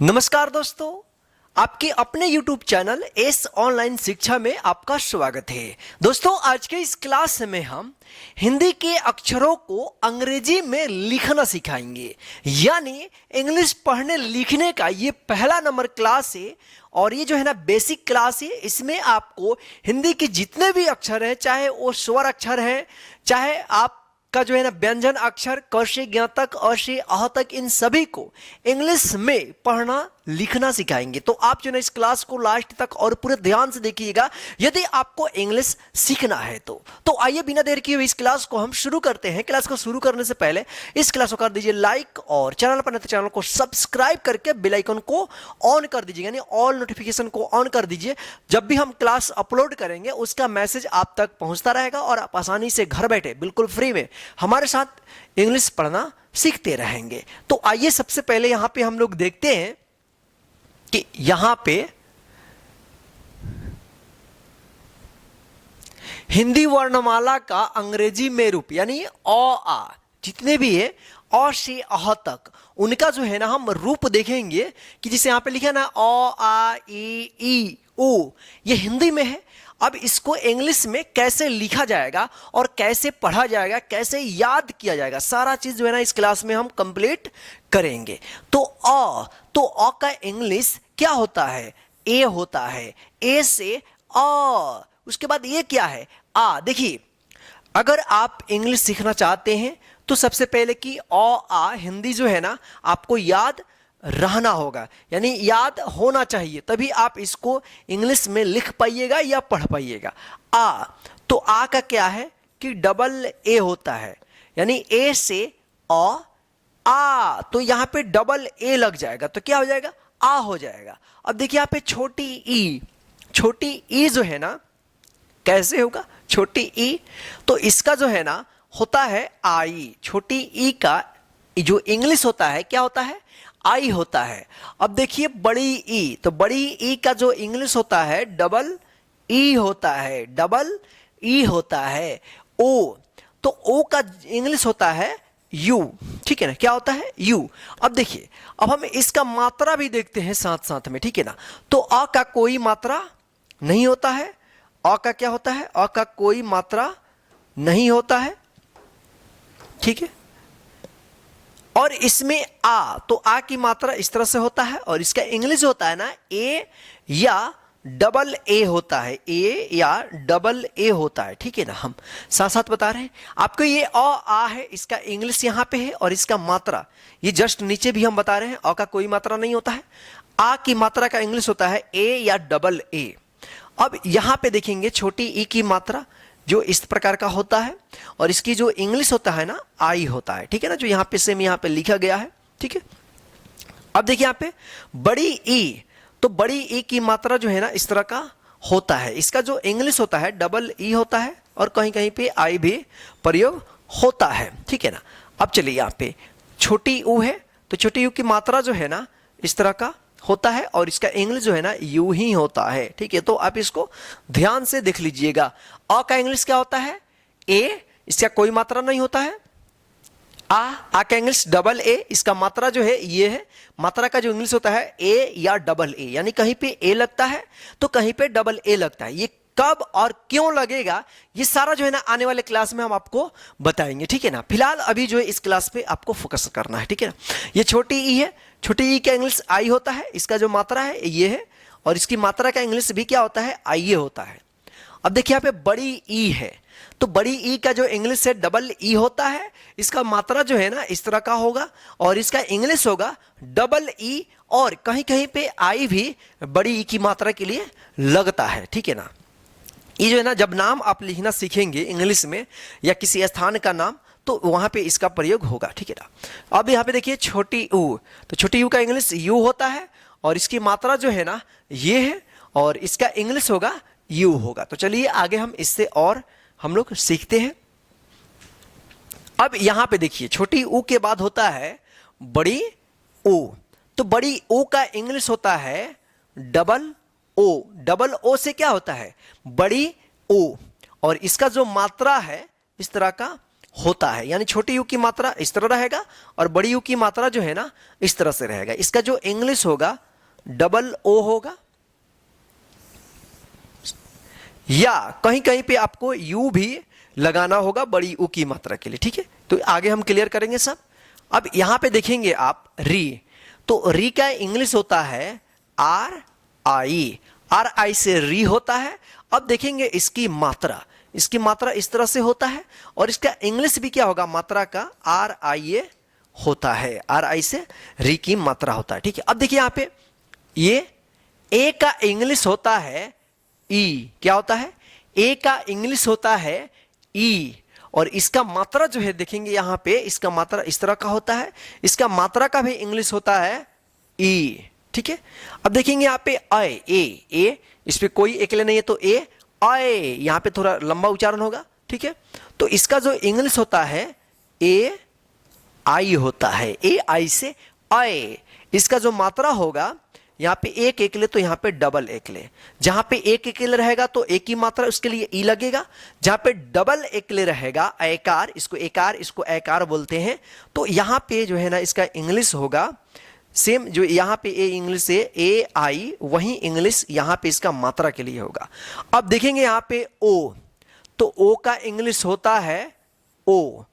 नमस्कार दोस्तों, आपके अपने YouTube चैनल एस ऑनलाइन शिक्षा में आपका स्वागत है। दोस्तों, आज के इस क्लास में हम हिंदी के अक्षरों को अंग्रेजी में लिखना सिखाएंगे। यानी इंग्लिश पढ़ने लिखने का ये पहला नंबर क्लास है और ये जो है ना बेसिक क्लास है। इसमें आपको हिंदी के जितने भी अक्षर हैं, चाहे वो स्वर अक्षर हैं, चाहे आप का जो है ना व्यंजन अक्षर क से ज्ञ तक, अ से अह तक, इन सभी को इंग्लिश में पढ़ना लिखना सिखाएंगे। तो आप जो है ना इस क्लास को लास्ट तक और पूरे ध्यान से देखिएगा यदि आपको इंग्लिश सीखना है तो आइए बिना देर किए हुए इस क्लास को हम शुरू करते हैं। क्लास को शुरू करने से पहले इस क्लास को कर दीजिए लाइक और चैनल पर नए तो चैनल को सब्सक्राइब करके बेल आइकन को ऑन कर दीजिए, यानी ऑल नोटिफिकेशन को ऑन कर दीजिए। जब भी हम क्लास अपलोड करेंगे उसका मैसेज आप तक पहुंचता रहेगा और आप आसानी से घर बैठे बिल्कुल फ्री में हमारे साथ इंग्लिश पढ़ना सीखते रहेंगे। तो आइए सबसे पहले यहां पे हम लोग देखते हैं कि यहां पे हिंदी वर्णमाला का अंग्रेजी में रूप, यानी अ आ जितने भी है अ से अह तक, उनका जो है ना हम रूप देखेंगे कि जिसे यहां पे लिखा है ना अ आ ई उ, ये हिंदी में है। अब इसको इंग्लिश में कैसे लिखा जाएगा और कैसे पढ़ा जाएगा, कैसे याद किया जाएगा, सारा चीज जो है ना इस क्लास में हम कंप्लीट करेंगे। तो अ का इंग्लिश क्या होता है? ए होता है। ए से अ, उसके बाद ये क्या है? आ। देखिए, अगर आप इंग्लिश सीखना चाहते हैं तो सबसे पहले कि अ आ हिंदी जो है ना आपको याद रहना होगा, यानी याद होना चाहिए, तभी आप इसको इंग्लिश में लिख पाइएगा या पढ़ पाइएगा। आ, तो आ का क्या है कि डबल ए होता है, यानी ए से आ, तो यहां पे डबल ए लग जाएगा तो क्या हो जाएगा? आ हो जाएगा। अब देखिए यहां पे छोटी ई जो है ना कैसे होगा? छोटी ई, तो इसका जो है ना होता है आई। छोटी ई का जो इंग्लिश होता है क्या होता है? आई होता है। अब देखिए बड़ी ई, तो बड़ी ई का जो इंग्लिश होता है डबल ई होता है, डबल ई होता है। ओ, तो ओ का इंग्लिश होता है यू, ठीक है ना, क्या होता है? यू। अब देखिए, अब हम इसका मात्रा भी देखते हैं साथ साथ में, ठीक है ना। तो अ का कोई मात्रा नहीं होता है। अ का क्या होता है? अ का कोई मात्रा नहीं होता है, ठीक है। और इसमें आ, तो आ की मात्रा इस तरह से होता है और इसका इंग्लिश होता है ना ए या डबल ए होता है, ए या डबल ए होता है, ठीक है ना। हम साथ साथ बता रहे हैं आपको, ये अ आ है, इसका इंग्लिश यहां पे है और इसका मात्रा ये जस्ट नीचे भी हम बता रहे हैं। अ का कोई मात्रा नहीं होता है। आ की मात्रा का इंग्लिश होता है ए या डबल ए। अब यहां पे देखेंगे छोटी ई की मात्रा जो इस प्रकार का होता है और इसकी जो इंग्लिश होता है ना आई होता है, ठीक है ना, जो यहां पे सेम यहां पे लिखा गया है, ठीक है। अब देखिए यहां पे बड़ी ई, तो बड़ी ई की मात्रा जो है ना इस तरह का होता है। इसका जो इंग्लिश होता है डबल ई होता है और कहीं कहीं पे आई भी प्रयोग होता है, ठीक है ना। अब चलिए यहां पे छोटी ऊ है, तो छोटी यू की मात्रा जो है ना इस तरह का होता है और इसका इंग्लिश जो है ना यू ही होता है, ठीक है। तो आप इसको ध्यान से देख लीजिएगा। अ का इंग्लिश क्या होता है? ए, इसका कोई मात्रा नहीं होता है। आ का इंग्लिश डबल ए, इसका मात्रा जो है ये है। मात्रा का जो इंग्लिश होता है ए या डबल ए, यानी कहीं पे ए लगता है तो कहीं पे डबल ए लगता है। ये कब और क्यों लगेगा ये सारा जो है ना आने वाले क्लास में हम आपको बताएंगे, ठीक है ना। फिलहाल अभी जो है इस क्लास पे आपको फोकस करना है, ठीक है ना। ये छोटी ई है, छोटी ई का इंग्लिश आई होता है, इसका जो मात्रा है ये है और इसकी मात्रा का इंग्लिश भी क्या होता है? आई होता है। अब देखिए यहाँ पे बड़ी ई है, तो बड़ी ई का जो इंग्लिश है डबल ई होता है, इसका मात्रा जो है ना इस तरह का होगा और इसका इंग्लिश होगा डबल ई और कहीं कहीं पे आई भी बड़ी ई की मात्रा के लिए लगता है, ठीक है ना। ये जो है ना जब नाम आप लिखना सीखेंगे इंग्लिश में या किसी स्थान का नाम तो वहां पे इसका प्रयोग होगा, ठीक है ना। अब यहाँ पे देखिए छोटी ऊ, तो छोटी यू का इंग्लिश यू होता है और इसकी मात्रा जो है ना ये है और इसका इंग्लिश होगा यू होगा। तो चलिए आगे हम इससे और हम लोग सीखते हैं। अब यहां पे देखिए छोटी ऊ के बाद होता है बड़ी ओ, तो बड़ी ओ का इंग्लिश होता है डबल ओ। डबल ओ से क्या होता है? बड़ी ओ, और इसका जो मात्रा है इस तरह का होता है, यानी छोटी यू की मात्रा इस तरह रहेगा और बड़ी यू की मात्रा जो है ना इस तरह से रहेगा। इसका जो इंग्लिश होगा डबल ओ होगा, या कहीं कहीं पे आपको यू भी लगाना होगा बड़ी यू की मात्रा के लिए, ठीक है। तो आगे हम क्लियर करेंगे सब। अब यहां पे देखेंगे आप री, तो री का इंग्लिश होता है आर आई, आर आई से री होता है। अब देखेंगे इसकी मात्रा इस तरह से होता है और इसका इंग्लिश भी क्या होगा, मात्रा का आर आई ए होता है, आर आई से री की मात्रा होता है, ठीक है। अब देखिए यहां पे ये ए का इंग्लिश होता है ई, क्या होता है, ए का इंग्लिश होता है ई, और इसका मात्रा जो है देखेंगे यहां पे इसका मात्रा इस तरह का होता है, इसका मात्रा का भी इंग्लिश होता है ई, ठीक है। अब देखेंगे यहां पे ए, इस पे कोई एकले नहीं है तो ए आए, यहां पे थोड़ा लंबा उच्चारण होगा, ठीक है। तो इसका जो इंग्लिश होता है ए आई होता है, ए आई से आए। इसका जो मात्रा होगा यहाँ पे एक एकले तो यहाँ पे डबल एकले, जहां पे एक एकले रहेगा तो एक ही मात्रा उसके लिए ई लगेगा, जहां पे डबल एकले रहेगा एकार, इसको एकार बोलते हैं। तो यहाँ पे जो है ना इसका इंग्लिश होगा सेम, जो यहाँ पे ए इंग्लिश है ए आई, वही इंग्लिश यहाँ पे इसका मात्रा के लिए होगा। अब देखेंगे यहाँ पे ओ, तो ओ का इंग्लिश होता है ओ।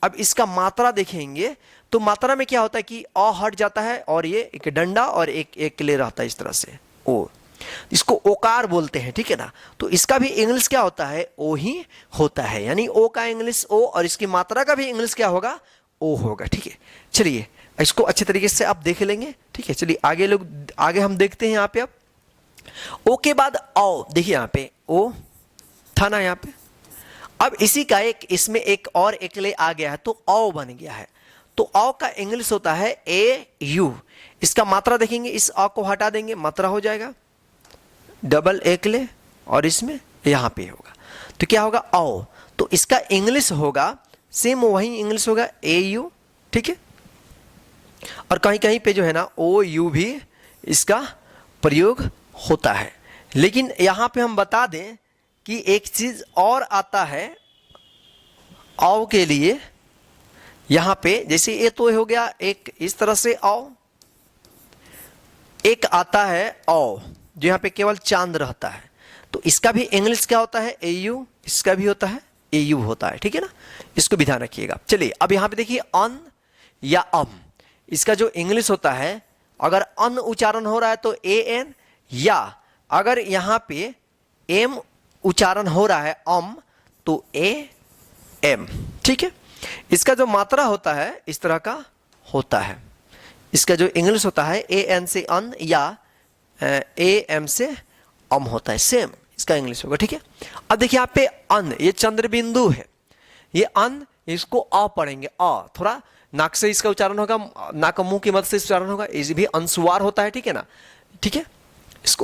अब इसका मात्रा देखेंगे तो मात्रा में क्या होता है कि अ हट जाता है और ये एक डंडा और एक ले रहता है इस तरह से ओ, इसको ओकार बोलते हैं, ठीक है ना। तो इसका भी इंग्लिश क्या होता है, ओ ही होता है, यानी ओ का इंग्लिश ओ और इसकी मात्रा का भी इंग्लिश क्या होगा, ओ होगा, ठीक है। चलिए इसको अच्छे तरीके से आप देख लेंगे, ठीक है। चलिए आगे हम देखते हैं यहाँ पे। अब ओ के बाद औ, देखिए यहाँ पे ओ था ना यहाँ पे, अब इसी का इसमें एक और एकले आ गया है तो औ बन गया है। तो औ का इंग्लिश होता है ए यू, इसका मात्रा देखेंगे, इस औ को हटा देंगे, मात्रा हो जाएगा डबल एकले और इसमें यहां पे होगा तो क्या होगा औ। तो इसका इंग्लिश होगा सेम वही इंग्लिश होगा ए यू, ठीक है। और कहीं कहीं पे जो है ना ओ यू भी इसका प्रयोग होता है। लेकिन यहां पे हम बता दें कि एक चीज और आता है औ के लिए, यहां पे जैसे ये तो हो गया एक इस तरह से औ, एक आता है औ जो यहां पे केवल चांद रहता है, तो इसका भी इंग्लिश क्या होता है ए यू, इसका भी होता है ए यू होता है, ठीक है ना। इसको भी ध्यान रखिएगा। चलिए अब यहां पे देखिए अन या अम, इसका जो इंग्लिश होता है अगर अन उच्चारण हो रहा है तो ए एन, या अगर यहां पे एम उच्चारण हो रहा है अम तो ए एम, ठीक है। इसका जो मात्रा होता है इस तरह का होता है, इसका जो इंग्लिश होता है ए एन से अन या ए एम से अम होता है, सेम इसका इंग्लिश होगा, ठीक है। अब देखिए यहाँ पे अन, ये चंद्र बिंदु है, ये अन, इसको अ पढ़ेंगे, अ थोड़ा नाक से इसका उच्चारण होगा, नाक मुंह की मदद से उच्चारण होगा, ये भी अनुस्वार होता है, ठीक है ना, ठीक है।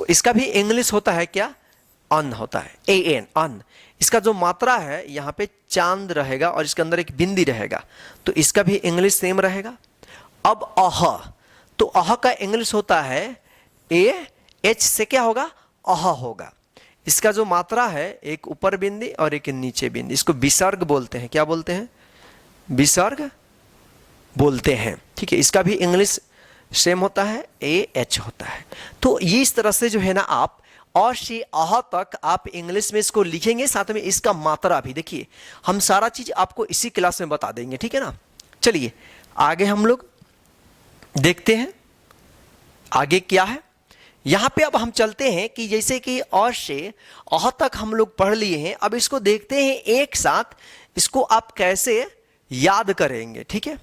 इसका भी इंग्लिश होता है क्या, अन होता है, ए एन अन। इसका जो मात्रा है यहाँ पे चांद रहेगा और इसके अंदर एक बिंदी रहेगा, तो इसका भी इंग्लिश सेम रहेगा। अब अह, तो अह का इंग्लिश होता है ए एच से क्या होगा, अह होगा। इसका जो मात्रा है एक ऊपर बिंदी और एक नीचे बिंदी, इसको विसर्ग बोलते हैं, क्या बोलते हैं, विसर्ग बोलते हैं, ठीक है। इसका भी इंग्लिश सेम होता है ए एच होता है। तो ये इस तरह से जो है ना आप और से अह तक आप इंग्लिश में इसको लिखेंगे, साथ में इसका मात्रा भी देखिए, हम सारा चीज आपको इसी क्लास में बता देंगे, ठीक है ना। चलिए आगे हम लोग देखते हैं आगे क्या है। यहां पे अब हम चलते हैं कि जैसे कि और से अह तक हम लोग पढ़ लिए हैं, अब इसको देखते हैं एक साथ इसको आप कैसे याद करेंगे, ठीक है।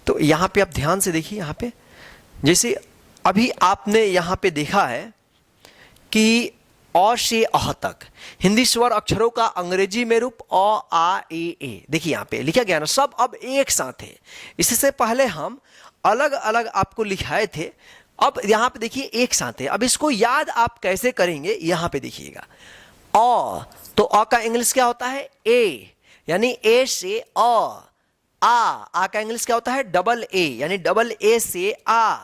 तो यहां पे आप ध्यान से देखिए, यहां पे जैसे अभी आपने यहां पे देखा है कि अ से अह तक हिंदी स्वर अक्षरों का अंग्रेजी में रूप अ आ ए। देखिए यहां पे लिखा गया ना, सब अब एक साथ है। इससे पहले हम अलग अलग आपको लिखाए थे, अब यहां पे देखिए एक साथ है। अब इसको याद आप कैसे करेंगे, यहां पे देखिएगा अ, तो अ का इंग्लिश क्या होता है ए, यानी ए से अ। आ का इंग्लिश क्या होता है डबल ए, यानी डबल ए से आ।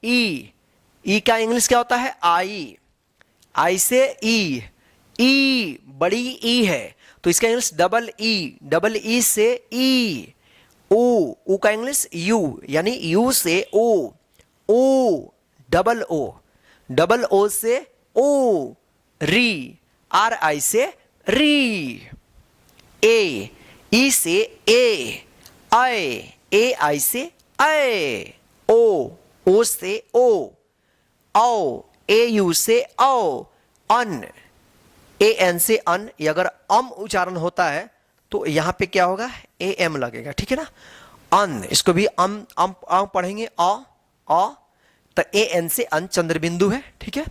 ई का इंग्लिश क्या होता है आई, आई से ई। ई, बड़ी ई है तो इसका इंग्लिश डबल ई से ई। ओ का इंग्लिश यू, यानी यू से ओ डबल ओ से ओ, री, आर आई से री। ई से ए आई से ए, ओ से ओ यू से औ, अन, एन से अन। ये अगर उच्चारण होता है तो यहां पे क्या होगा, एम लगेगा, ठीक है ना। अन, इसको भी पढ़ेंगे अ, तो एन से अन चंद्र बिंदु है, ठीक है।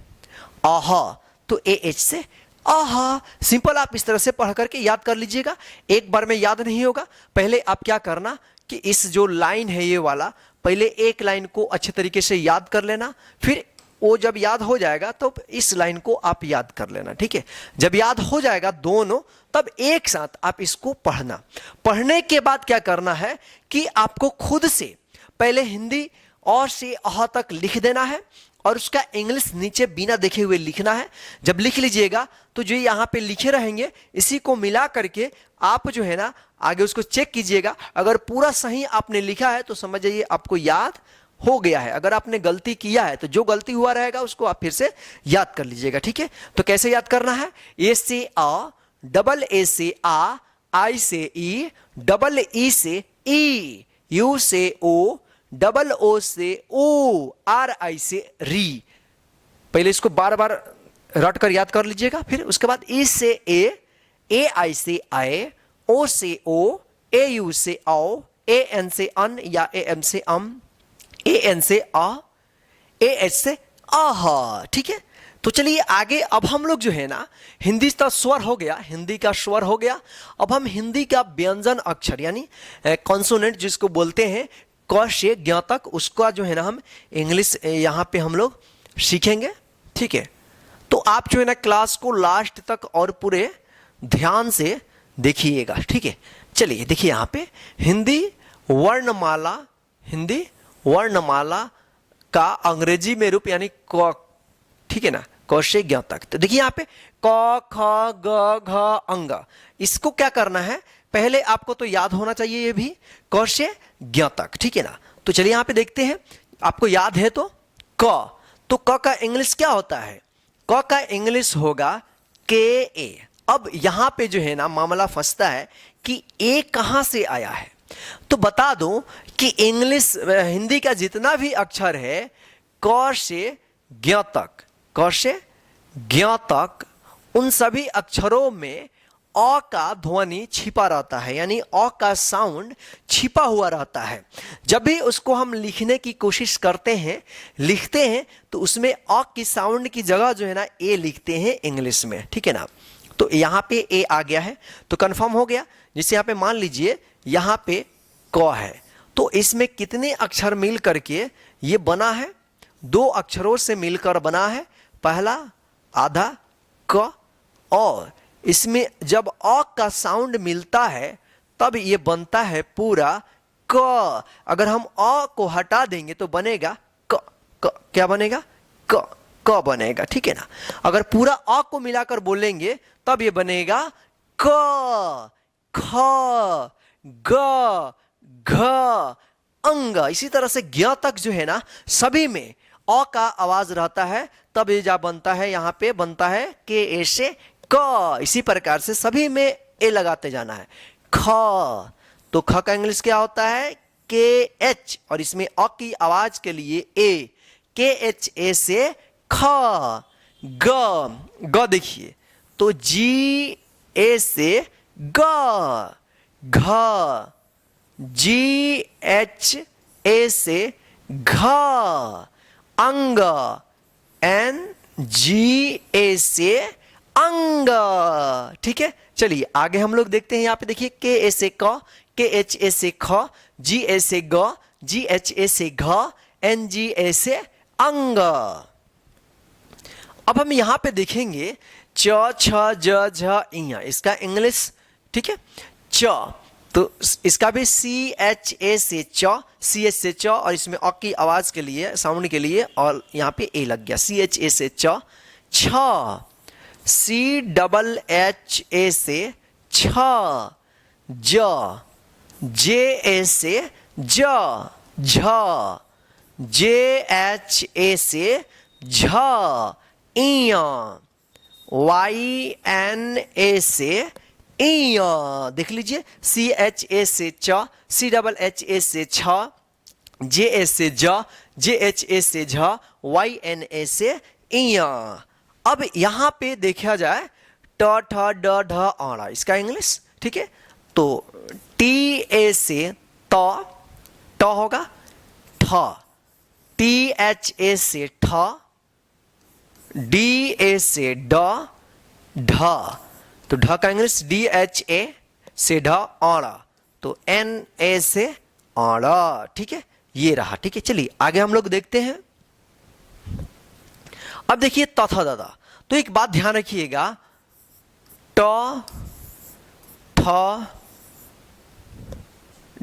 आह, तो एच से आहा। सिंपल, आप इस तरह से पढ़ करके याद कर लीजिएगा। एक बार में याद नहीं होगा। पहले आप क्या करना कि इस जो लाइन है ये वाला, पहले एक लाइन को अच्छे तरीके से याद कर लेना, फिर वो जब याद हो जाएगा तो इस लाइन को आप याद कर लेना, ठीक है। जब याद हो जाएगा दोनों, तब एक साथ आप इसको पढ़ना। पढ़ने के बाद क्या करना है कि आपको खुद से पहले हिंदी अ से अह तक लिख देना है और उसका इंग्लिश नीचे बिना देखे हुए लिखना है। जब लिख लीजिएगा तो जो यहाँ पे लिखे रहेंगे इसी को मिला करके आप जो है ना आगे उसको चेक कीजिएगा। अगर पूरा सही आपने लिखा है तो समझ जाइए आपको याद हो गया है। अगर आपने गलती किया है तो जो गलती हुआ रहेगा उसको आप फिर से याद कर लीजिएगा, ठीक है। तो कैसे याद करना है, ए से आ, डबल ए से आ, आई से ई, डबल ई से ई, यू से ओ, डबल ओ से ओ, आर आई से री। पहले इसको बार बार रट कर याद कर लीजिएगा। फिर उसके बाद ई से ए आई से आए, ओ से ओ, ए यू से आओ, ए एन से अन या ए एम से अम, ए एन से आ, ए एच से आहा, ठीक है। तो चलिए आगे, अब हम लोग जो है ना हिंदी का स्वर हो गया, हिंदी का स्वर हो गया। अब हम हिंदी का व्यंजन अक्षर यानी कॉन्सोनेंट जिसको बोलते हैं क से ज्ञ तक, उसका जो है ना हम इंग्लिश यहाँ पे हम लोग सीखेंगे, ठीक है। तो आप जो है ना क्लास को लास्ट तक और पूरे ध्यान से देखिएगा, ठीक है। चलिए देखिए यहाँ पे हिंदी वर्णमाला, हिंदी वर्णमाला का अंग्रेजी में रूप यानी क, ठीक है ना, क से ज्ञ तक। तो देखिए यहाँ पे क ख ग घ अंग, इसको क्या करना है, पहले आपको तो याद होना चाहिए ये भी क से ज्ञ तक, ठीक है ना। तो चलिए यहाँ पे देखते हैं, आपको याद है तो क, तो क का इंग्लिश क्या होता है, क का इंग्लिश होगा के ए। अब यहां पे जो है ना मामला फंसता है कि ए कहां से आया है। तो बता दूं कि इंग्लिश हिंदी का जितना भी अक्षर है क से ज्ञ तक, क से ज्ञ तक, उन सभी अक्षरों में अ का ध्वनि छिपा रहता है, यानी अ का साउंड छिपा हुआ रहता है। जब भी उसको हम लिखने की कोशिश करते हैं, लिखते हैं, तो उसमें अ की साउंड की जगह जो है ना ए लिखते हैं इंग्लिश में, ठीक है ना। तो यहाँ पे ए आ गया है तो कंफर्म हो गया। जिससे यहाँ पे मान लीजिए यहाँ पे क है, तो इसमें कितने अक्षर मिल करके ये बना है, दो अक्षरों से मिलकर बना है। पहला आधा क, और इसमें जब अ का साउंड मिलता है तब ये बनता है पूरा क। अगर हम अ को हटा देंगे तो बनेगा क, क्या बनेगा, क बनेगा, ठीक है ना। अगर पूरा अ को मिलाकर बोलेंगे तब ये बनेगा क, ख, ग, घ, अंग। इसी तरह से ज्ञ तक जो है ना सभी में अ का आवाज रहता है, तब ये जा बनता है, यहाँ पे बनता है के ए से क। इसी प्रकार से सभी में ए लगाते जाना है। ख, तो ख का इंग्लिश क्या होता है, के एच, और इसमें अ की आवाज के लिए ए, के एच ए से ख। ग, देखिए तो जी ए से ग, घ, जी एच ए से घ, अंग, एन जी ए से अंग, ठीक है। चलिए आगे हम लोग देखते हैं। यहाँ पे देखिए के ए से क, के एच ए से ख, जी ए से ग, जी एच ए से घ, एन जी ए से अंग। अब हम यहाँ पे देखेंगे च, छ, ज, झ, इया, इसका इंग्लिश, ठीक है। च, तो इसका भी सी एच ए से च, सी एच से च, और इसमें अ की आवाज के लिए, साउंड के लिए, और यहाँ पे ए लग गया, सी एच ए से च। छ, CHH से छ, ज, JA से ज, झ, JHA से झ, इया, YNA से इया, देख लीजिए, CHA से च, CHHA से छ, JA से ज, JHA से झ, YNA से इया। अब यहां पे देखा जाए ट, ठ, ड, ढ, अ, इसका इंग्लिश, ठीक है। तो TA से त, ट होगा, ठ, THA से ठ, DA से ड, ढ, तो ढ का इंग्लिश DHA से ढ, अड़, तो NA से अड़, ठीक है, ये रहा, ठीक है। चलिए आगे हम लोग देखते हैं। अब देखिए तथा दादा, तो एक बात ध्यान रखिएगा, ट, ठ,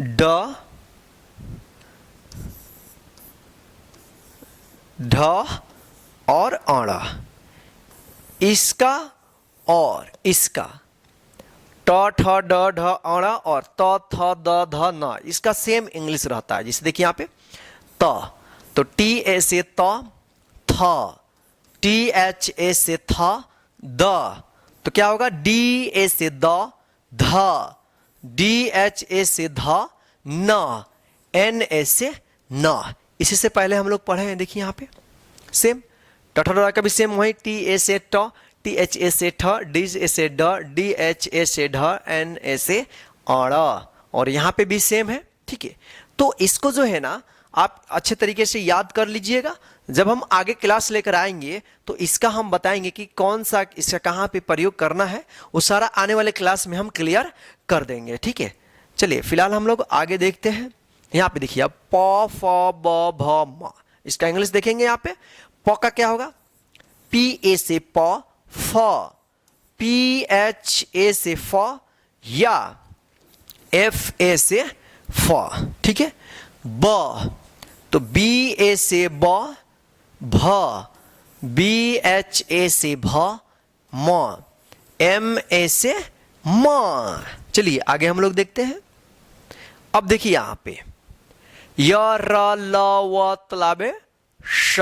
ड, ढ और अड़ा, इसका और इसका ट, ठ, ड, ढ, अड़ा और त, थ, द, ध, न, इसका सेम इंग्लिश रहता है। जैसे देखिए यहाँ पे त, तो TA से त, थ, THA से थ, द, तो क्या होगा, DA से द, ध, DHA से ध, न, NA से न। इसी से पहले हम लोग पढ़े हैं, देखिए यहाँ पे सेम टठा का भी सेम वही, TA से ट, THA से ठ, DA से ड, DHA से ढ, NA से अड़, और यहाँ पे भी सेम है, ठीक है। तो इसको जो है ना आप अच्छे तरीके से याद कर लीजिएगा। जब हम आगे क्लास लेकर आएंगे तो इसका हम बताएंगे कि कौन सा इसका कहाँ पे प्रयोग करना है, वो सारा आने वाले क्लास में हम क्लियर कर देंगे, ठीक है। चलिए फिलहाल हम लोग आगे देखते हैं। यहाँ पे देखिए अब प, फ, ब, भ, म, इसका इंग्लिश देखेंगे। यहाँ पे प का क्या होगा, PA से प, फ, PHA से फ, या FA से फ, ठीक है। ब, तो BA से ब, भ, BHA से भ, म, MA से म। चलिए आगे हम लोग देखते हैं। अब देखिए यहां पे य, र, ल, व, तलाबे श,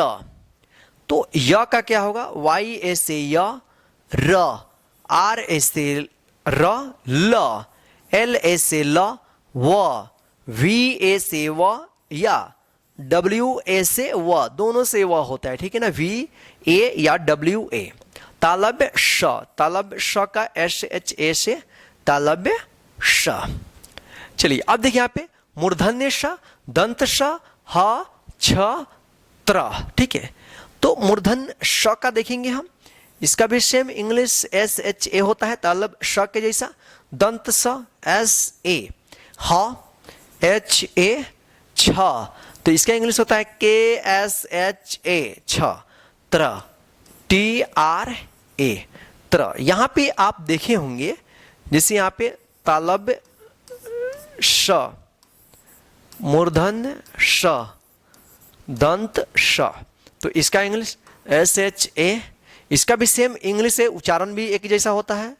तो य का क्या होगा, YA से य, र, RA से र, ल, LA से ल, व, VA से व, या WA से व, दोनों से व होता है, ठीक है ना, VA या WA। तालब श, तालब श का SHA से तालब श। चलिए अब देखिए यहाँ पे मूर्धन्य श, दंत श, ह, छ, त्र, ठीक है। तो मूर्धन्य श का देखेंगे हम, इसका भी सेम इंग्लिश SHA होता है तालब श के जैसा। दंत स SA, ह, HA, छ, तो इसका इंग्लिश होता है KSHA, छ, त्र, TRA, त्र। यहां पे आप देखे होंगे जैसे यहाँ पे तालब श, मूर्धन्य श, दंत श, तो इसका इंग्लिश SHA, इसका भी सेम इंग्लिश है, उच्चारण भी एक जैसा होता है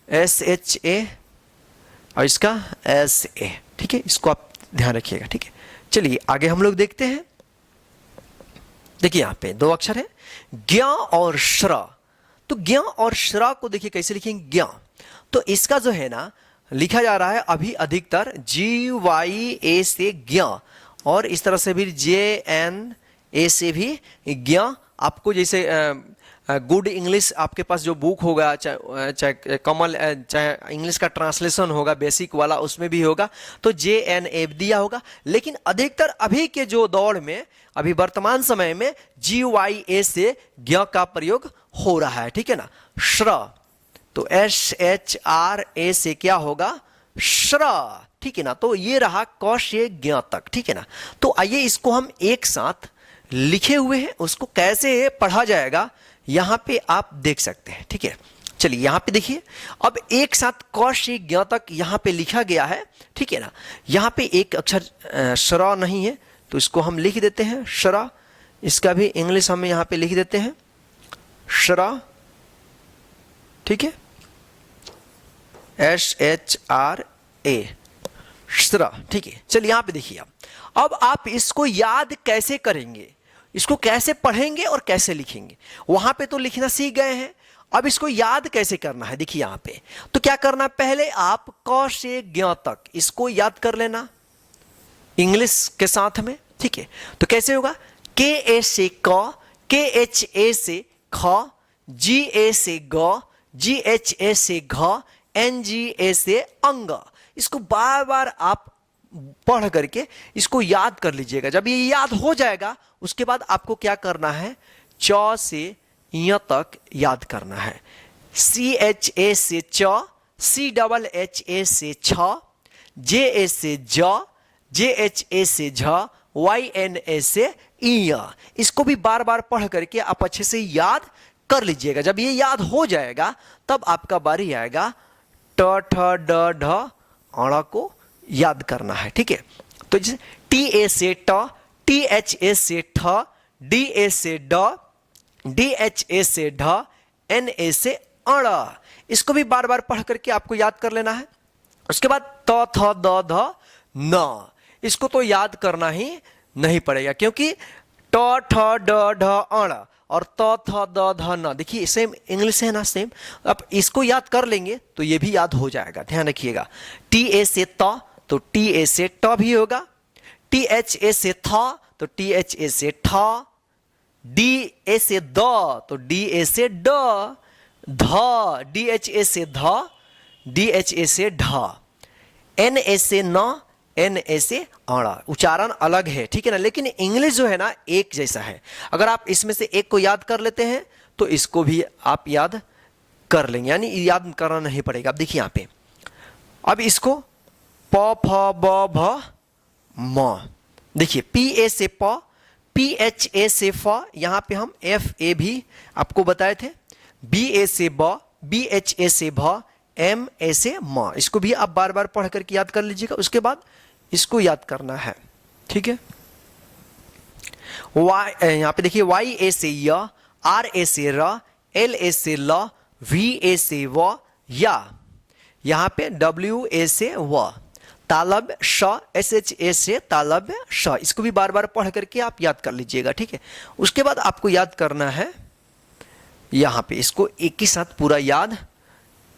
SHA, और इसका SA, ठीक है, इसको आप ध्यान रखिएगा, ठीक है। चलिए आगे हम लोग देखते हैं। देखिए यहाँ पे दो अक्षर है ज्ञ और श्र, तो ज्ञ और श्र को देखिए कैसे लिखेंगे, ज्ञ, तो इसका जो है ना लिखा जा रहा है अभी अधिकतर GYA से ज्ञ, और इस तरह से भी JNA से भी ज्ञ। आपको जैसे गुड इंग्लिश आपके पास जो बुक होगा, चाहे कमल, चाहे इंग्लिश का ट्रांसलेशन होगा बेसिक वाला, उसमें भी होगा तो JNA दिया होगा। लेकिन अधिकतर अभी के जो दौर में, अभी वर्तमान समय में GYA से ज्ञ का प्रयोग हो रहा है, ठीक है ना। श्र, तो SHRA से क्या होगा, श्र, ठीक है ना। तो ये रहा क से ज्ञ तक, ठीक है ना। तो आइए इसको हम एक साथ लिखे हुए हैं, उसको कैसे पढ़ा जाएगा यहां पे आप देख सकते हैं, ठीक है। चलिए यहां पे देखिए, अब एक साथ क से ज्ञ तक यहां पे लिखा गया है, ठीक है ना। यहां पे एक अक्षर श्र नहीं है तो इसको हम लिख देते हैं श्र, इसका भी इंग्लिश हम यहां पे लिख देते हैं श्र, ठीक है, SHRA, श्रा, ठीक है। चलिए यहां पे देखिए, अब आप इसको याद कैसे करेंगे, इसको कैसे पढ़ेंगे और कैसे लिखेंगे। वहां पे तो लिखना सीख गए हैं, अब इसको याद कैसे करना है। देखिए यहां पे तो क्या करना, पहले आप क से ज्ञ तक इसको याद कर लेना इंग्लिश के साथ में, ठीक है। तो कैसे होगा, KA से क, KHA से ख, GA से ग, GHA से घ, NGA से अंग। इसको बार बार आप पढ़ करके इसको याद कर लीजिएगा। जब ये याद हो जाएगा उसके बाद आपको क्या करना है, च से य तक याद करना है। CHA से च, CHHA से छ, JA से ज, JHA से झ, YNA से इ। इसको भी बार बार पढ़ करके आप अच्छे से याद कर लीजिएगा। जब ये याद हो जाएगा तब आपका बारी आएगा ट ठ ड ढ अण को याद करना है, ठीक है। तो जैसे TA से ट, THA से ठ, DA से ड, DHA से ढ, NA से अण। इसको भी बार बार पढ़ करके आपको याद कर लेना है। उसके बाद त थ द ध न, इसको तो याद करना ही नहीं पड़ेगा क्योंकि ट ठ ड ढ अण और त थ द ध न, देखिए सेम इंग्लिश है ना, सेम। अब इसको याद कर लेंगे तो ये भी याद हो जाएगा, ध्यान रखिएगा। TA से त तो TA से ट भी होगा, THA से थ तो THA से ठ, DA से द तो DA से ड, ध DHA से ध, DHA से ढ, NA से न, NA से अण। उच्चारण अलग है, ठीक है ना, लेकिन इंग्लिश जो है ना एक जैसा है। अगर आप इसमें से एक को याद कर लेते हैं तो इसको भी आप याद कर लेंगे, यानी याद करना नहीं पड़ेगा। अब देखिए यहाँ पे, अब इसको प फ ब भ म, देखिए PA से प, PHA से फ, यहाँ पे हम FA भी आपको बताए थे, BA से ब, BHA से भ, MA से म। इसको भी आप बार बार पढ़ करके याद कर लीजिएगा। उसके बाद इसको याद करना है, ठीक है। यहाँ पे देखिए YA से य, RA से र, LA से ल, VA से व, या यहाँ पे WA से व, तालब श, SHA से तालब श। इसको भी बार बार पढ़ करके आप याद कर लीजिएगा, ठीक है। उसके बाद आपको याद करना है, यहाँ पे इसको एक ही साथ पूरा याद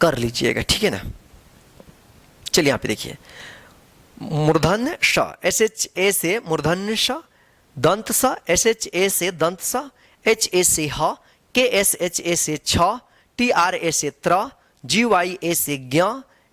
कर लीजिएगा, ठीक है ना। चलिए यहाँ पे देखिए, मूर्धन्य श, SHA से मूर्धन्य श, दंत स, SHA से दंत स, HA से ह, KSHA से छ, TRA से त्र, GYA से ज्ञ,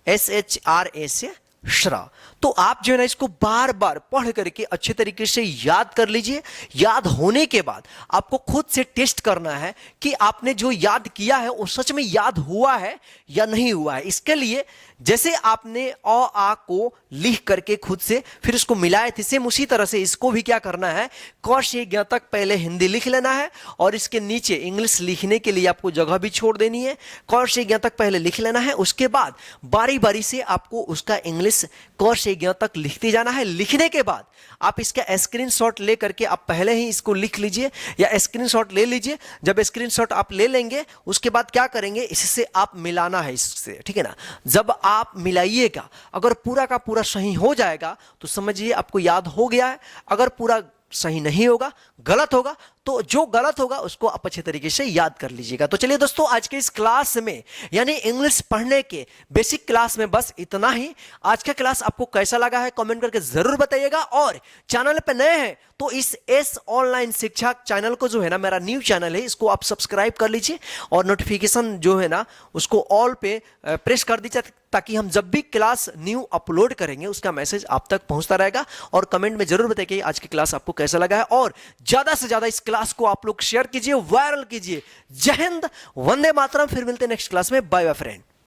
SHRA से श्रा। तो आप जो है ना इसको बार बार पढ़ करके अच्छे तरीके से याद कर लीजिए। याद होने के बाद आपको खुद से टेस्ट करना है कि आपने जो याद किया है वो सच में याद हुआ है या नहीं हुआ है। इसके लिए जैसे आपने अ आ को लिख करके खुद से फिर उसको मिलाए थे, सेम उसी तरह से इसको भी क्या करना है, क से ज्ञ तक पहले हिंदी लिख लेना है और इसके नीचे इंग्लिश लिखने के लिए आपको जगह भी छोड़ देनी है। क से ज्ञ तक पहले लिख लेना है, उसके बाद बारी बारी से आपको उसका इंग्लिश क से ज्ञ तक लिखते जाना है। लिखने के बाद आप इसका स्क्रीनशॉट ले करके आप पहले ही इसको लिख लीजिए या स्क्रीनशॉट ले लीजिए। जब स्क्रीनशॉट आप ले लेंगे उसके बाद क्या करेंगे, इससे आप मिलाना है इससे, ठीक है ना। जब आप मिलाइएगा, अगर पूरा का पूरा सही हो जाएगा तो समझिए आपको याद हो गया है। अगर पूरा सही नहीं होगा, गलत होगा, तो जो गलत होगा उसको आप अच्छे तरीके से याद कर लीजिएगा। तो चलिए दोस्तों, आज के इस क्लास में यानी इंग्लिश पढ़ने के बेसिक क्लास में बस इतना ही। आज का क्लास आपको कैसा लगा है कमेंट करके जरूर बताइएगा, और चैनल पे नए हैं तो इस एस ऑनलाइन शिक्षा चैनल को जो है ना, मेरा न्यू चैनल है, इसको आप सब्सक्राइब कर लीजिए और नोटिफिकेशन जो है ना उसको ऑल पे प्रेस कर दीजिए, ताकि हम जब भी क्लास न्यू अपलोड करेंगे उसका मैसेज आप तक पहुंचता रहेगा। और कमेंट में जरूर बताइए कि आज की क्लास आपको कैसा लगा है, और ज्यादा से ज्यादा इस क्लास को आप लोग शेयर कीजिए, वायरल कीजिए। जय हिंद, वंदे मातरम। फिर मिलते हैं नेक्स्ट क्लास में। Bye bye friend.